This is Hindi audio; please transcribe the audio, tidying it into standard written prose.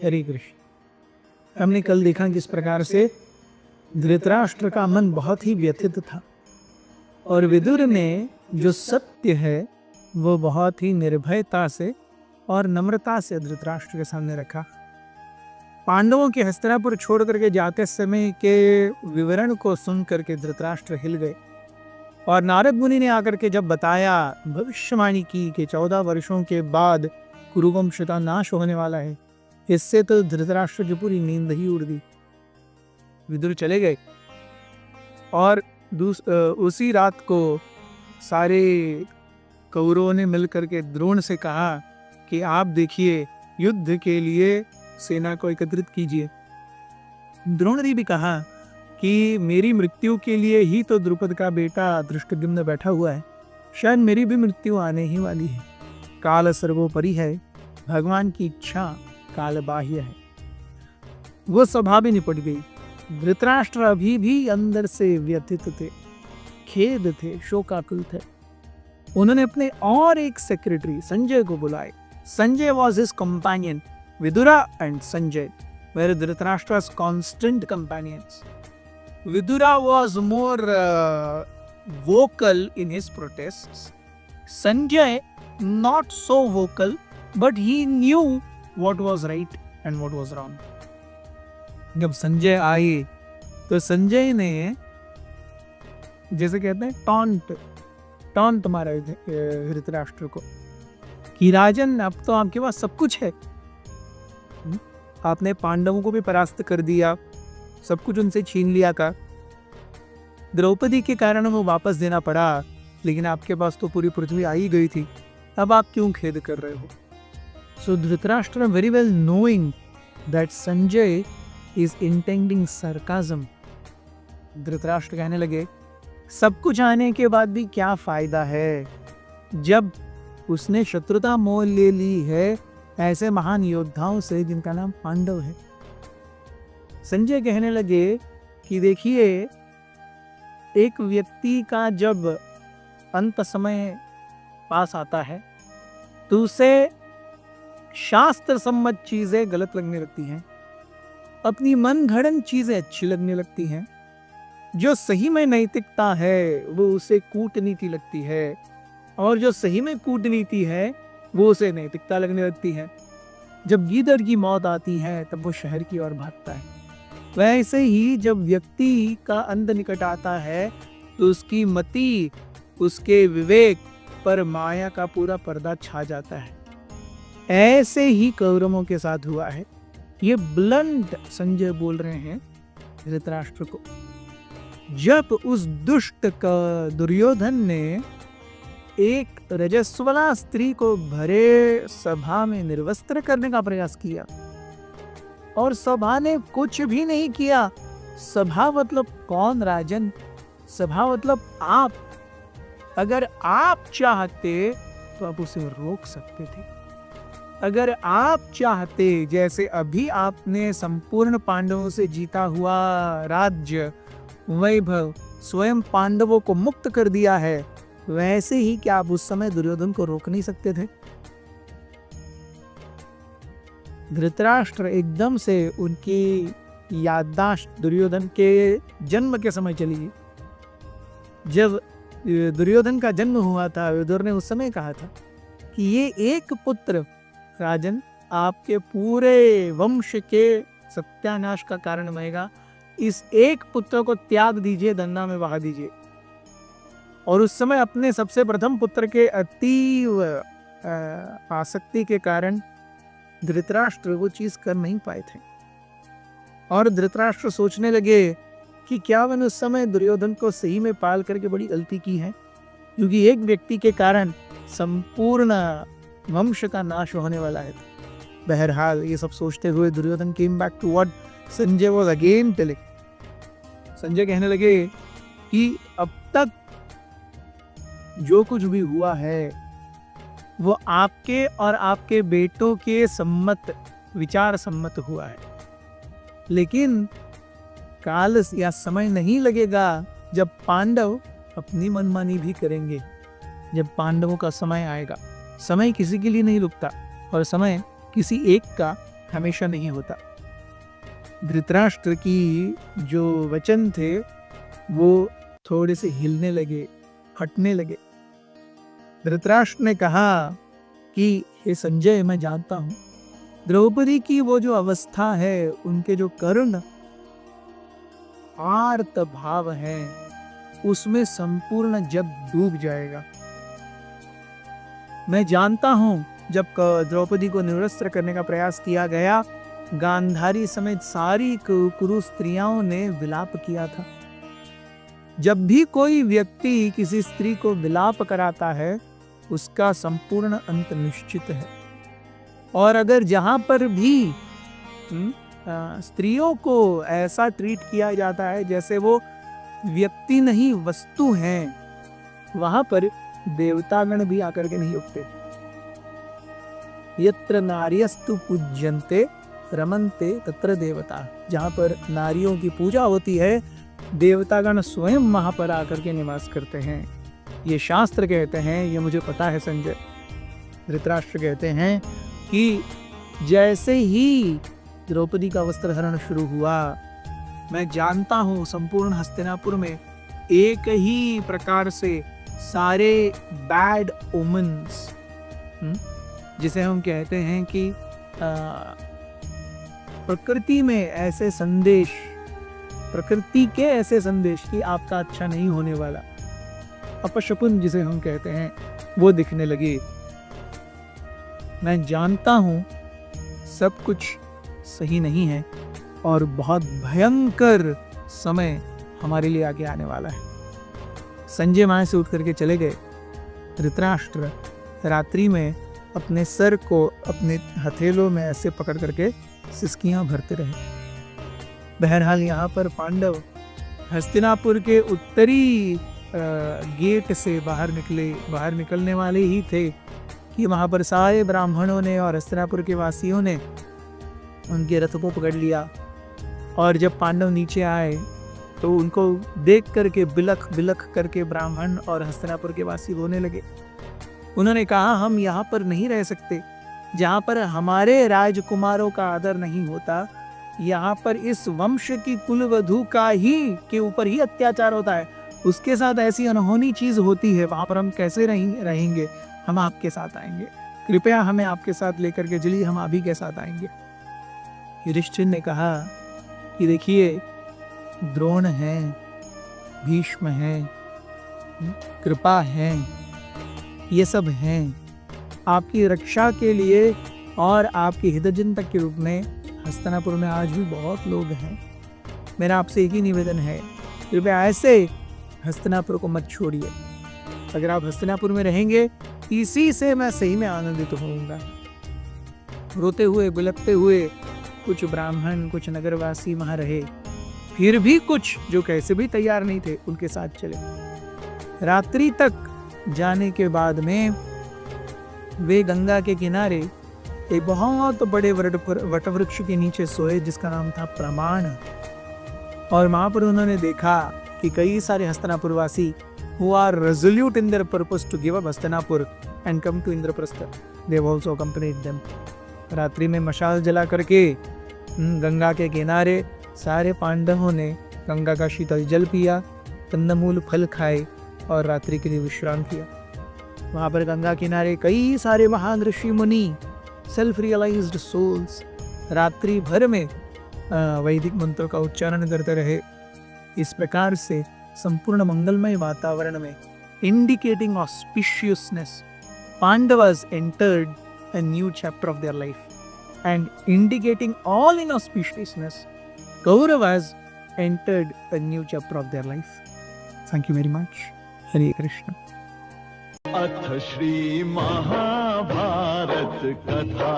हरे कृष्ण। हमने कल देखा किस प्रकार से धृतराष्ट्र का मन बहुत ही व्यथित था और विदुर ने जो सत्य है वो बहुत ही निर्भयता से और नम्रता से धृतराष्ट्र के सामने रखा। पांडवों के हस्तिनापुर छोड़ करके जाते समय के विवरण को सुन करके धृतराष्ट्र हिल गए और नारद मुनि ने आकर के जब बताया, भविष्यवाणी की कि 14 वर्षों के बाद कुरुवंश का नाश होने वाला है, इससे तो धृतराष्ट्र की पूरी नींद ही उड़ गई। विदुर चले गए और उसी रात को सारे कौरवों ने मिलकर के द्रोण से कहा कि आप देखिए, युद्ध के लिए सेना को एकत्रित कीजिए। द्रोण ने भी कहा कि मेरी मृत्यु के लिए ही तो द्रुपद का बेटा धृष्टद्युम्न बैठा हुआ है, शायद मेरी भी मृत्यु आने ही वाली है। काल सर्वोपरि है, भगवान की इच्छा काल बाह्य है। वो सभा भी निपट गई। धृतराष्ट्र अभी भी अंदर से व्यथित थे, खेद थे, शोकाकुल थे। उन्होंने अपने और एक सेक्रेटरी संजय को बुलाए। Sanjay was his companion, Vidura and Sanjay were Dhritarashtra's constant companions. Vidura was more vocal in his protests. Sanjay not so vocal, but he knew what was right and what was wrong. जब संजय आए तो संजय ने जैसे कहते हैं टॉन्ट मारा धृतराष्ट्र को कि राजन, अब तो आपके पास सब कुछ है, आपने पांडवों को भी परास्त कर दिया, सब कुछ उनसे छीन लिया का, द्रौपदी के कारण वो वापस देना पड़ा, लेकिन आपके पास तो पूरी पृथ्वी आ ही गई थी, अब आप क्यों खेद कर रहे हो? So Dhritarashtra very well knowing that Sanjay is intending sarcasm. Dhritarashtra कहने लगे, सब कुछ आने के बाद भी क्या फायदा है, जब उसने शत्रुता मोल ले ली है ऐसे महान योद्धाओं से जिनका नाम पांडव है। संजय कहने लगे कि देखिए, एक व्यक्ति का जब अंत समय पास आता है तो उसे शास्त्र सम्मत चीजें गलत लगने लगती हैं, अपनी मन घड़न चीजें अच्छी लगने लगती हैं, जो सही में नैतिकता है वो उसे कूटनीति लगती है, और जो सही में कूटनीति है वो उसे नैतिकता लगने लगती है। जब गीदड़ की मौत आती है तब वो शहर की ओर भागता है। वैसे ही जब व्यक्ति का अंत निकट आता है तो उसकी मति, उसके विवेक पर माया का पूरा पर्दा छा जाता है। ऐसे ही कौरवों के साथ हुआ है। ये ब्लंट संजय बोल रहे हैं धृतराष्ट्र को। जब उस दुष्ट का दुर्योधन ने एक रजस्वला स्त्री को भरे सभा में निर्वस्त्र करने का प्रयास किया और सभा ने कुछ भी नहीं किया। सभा मतलब कौन राजन? सभा मतलब आप। अगर आप चाहते तो आप उसे रोक सकते थे। अगर आप चाहते, जैसे अभी आपने संपूर्ण पांडवों से जीता हुआ राज्य, वैभव, स्वयं पांडवों को मुक्त कर दिया है, वैसे ही क्या आप उस समय दुर्योधन को रोक नहीं सकते थे? धृतराष्ट्र एकदम से उनकी याददाश्त दुर्योधन के जन्म के समय चली गई। जब दुर्योधन का जन्म हुआ था, विदुर ने उस समय कहा था कि ये एक पुत्र राजन आपके पूरे वंश के सत्यानाश का कारण बनेगा, इस एक पुत्र को त्याग दीजिए, गंगा में बहा दीजिए। और उस समय अपने सबसे प्रथम पुत्र के अतीव आसक्ति के कारण धृतराष्ट्र वो चीज कर नहीं पाए थे। और धृतराष्ट्र सोचने लगे कि क्या मैंने उस समय दुर्योधन को सही में पाल करके बड़ी गलती की है, क्योंकि एक व्यक्ति के कारण संपूर्ण वंश का नाश होने वाला है। बहरहाल ये सब सोचते हुए Duryodhan came back to what Sanjay was again telling. Sanjay कहने लगे कि अब तक जो कुछ भी हुआ है वो आपके और आपके बेटों के सम्मत, विचार सम्मत हुआ है, लेकिन काल या समय नहीं लगेगा जब पांडव अपनी मनमानी भी करेंगे। जब पांडवों का समय आएगा, समय किसी के लिए नहीं रुकता और समय किसी एक का हमेशा नहीं होता। धृतराष्ट्र की जो वचन थे वो थोड़े से हिलने लगे, हटने लगे। धृतराष्ट्र ने कहा कि हे संजय, मैं जानता हूं द्रौपदी की वो जो अवस्था है, उनके जो कर्ण आर्त भाव है, उसमें संपूर्ण जग डूब जाएगा। मैं जानता हूं जब द्रौपदी को निरस्त्र करने का प्रयास किया गया, गांधारी समेत सारी कुरु स्त्रियों ने विलाप किया था। जब भी कोई व्यक्ति किसी स्त्री को विलाप कराता है, उसका संपूर्ण अंत निश्चित है। और अगर जहां पर भी स्त्रियों को ऐसा ट्रीट किया जाता है जैसे वो व्यक्ति नहीं वस्तु हैं, वहां पर देवतागण भी आकर के नहीं उठते। यत्र नार्यस्तु पूज्यन्ते रमन्ते तत्र देवता। जहां पर नारियों की पूजा होती है, देवतागण स्वयं वहां पर आकर के निवास करते हैं। ये शास्त्र कहते हैं, ये मुझे पता है संजय। धृतराष्ट्र कहते हैं कि जैसे ही द्रौपदी का वस्त्रहरण शुरू हुआ, मैं जानता हूं संपूर्ण हस्तिनापुर में एक ही प्रकार से सारे बैड ओमेन्स, जिसे हम कहते हैं कि प्रकृति में ऐसे संदेश, प्रकृति के ऐसे संदेश कि आपका अच्छा नहीं होने वाला, अपशकुन जिसे हम कहते हैं, वो दिखने लगे। मैं जानता हूं सब कुछ सही नहीं है और बहुत भयंकर समय हमारे लिए आगे आने वाला है। संजय वहां से उठ करके चले गए। धृतराष्ट्र रात्रि में अपने सर को अपने हथेलों में ऐसे पकड़ करके सिसकियां भरते रहे। बहरहाल यहाँ पर पांडव हस्तिनापुर के उत्तरी गेट से बाहर निकलने वाले ही थे कि वहां पर सारे ब्राह्मणों ने और हस्तिनापुर के वासियों ने उनके रथ को पकड़ लिया। और जब पांडव नीचे आए तो उनको देख करके बिलख बिलख करके ब्राह्मण और हस्तिनापुर के वासी रोने लगे। उन्होंने कहा, हम यहाँ पर नहीं रह सकते, जहाँ पर हमारे राजकुमारों का आदर नहीं होता, यहाँ पर इस वंश की कुलवधू का ही के ऊपर ही अत्याचार होता है, उसके साथ ऐसी अनहोनी चीज होती है, वहां पर हम कैसे रहेंगे? हम आपके साथ आएंगे, कृपया हमें आपके साथ लेकर के चलिए, हम अभी के साथ आएंगे। युधिष्ठिर ने कहा कि देखिए, द्रोण है, भीष्म है, कृपा है, ये सब हैं आपकी रक्षा के लिए और आपके हितचिंतक के रूप में। हस्तिनापुर में आज भी बहुत लोग हैं। मेरा आपसे एक ही निवेदन है, कृपया ऐसे हस्तिनापुर को मत छोड़िए। अगर आप हस्तिनापुर में रहेंगे, इसी से मैं सही में आनंदित होऊंगा। रोते हुए बिलखते हुए कुछ ब्राह्मण, कुछ नगरवासी वहां रहे, फिर भी कुछ जो कैसे भी तैयार नहीं थे उनके साथ चले। रात्रि तक जाने के बाद में वे गंगा के किनारे एक बहुत बड़े वटवृक्ष के नीचे सोए, जिसका नाम था प्रमाण। और वहां पर उन्होंने देखा कि कई सारे हस्तिनापुर वासी who are resolute in their purpose to give up Hastinapur and come to Indraprastha, they have also accompanied them. रात्रि में मशाल जला करके गंगा के किनारे सारे पांडवों ने गंगा का शीतल जल पिया, कंदमूल फल खाए और रात्रि के लिए विश्राम किया। वहां पर गंगा किनारे कई सारे महान ऋषि मुनि, सेल्फ रियलाइज्ड सोल्स, रात्रि भर में वैदिक मंत्रों का उच्चारण करते रहे। इस प्रकार से संपूर्ण मंगलमय वातावरण में, indicating auspiciousness, Pandavas entered a new chapter of their life, and indicating all inauspiciousness, Kauravas entered a new chapter of their life. Thank you very much. Hare Krishna. अथ श्री महाभारत कथा।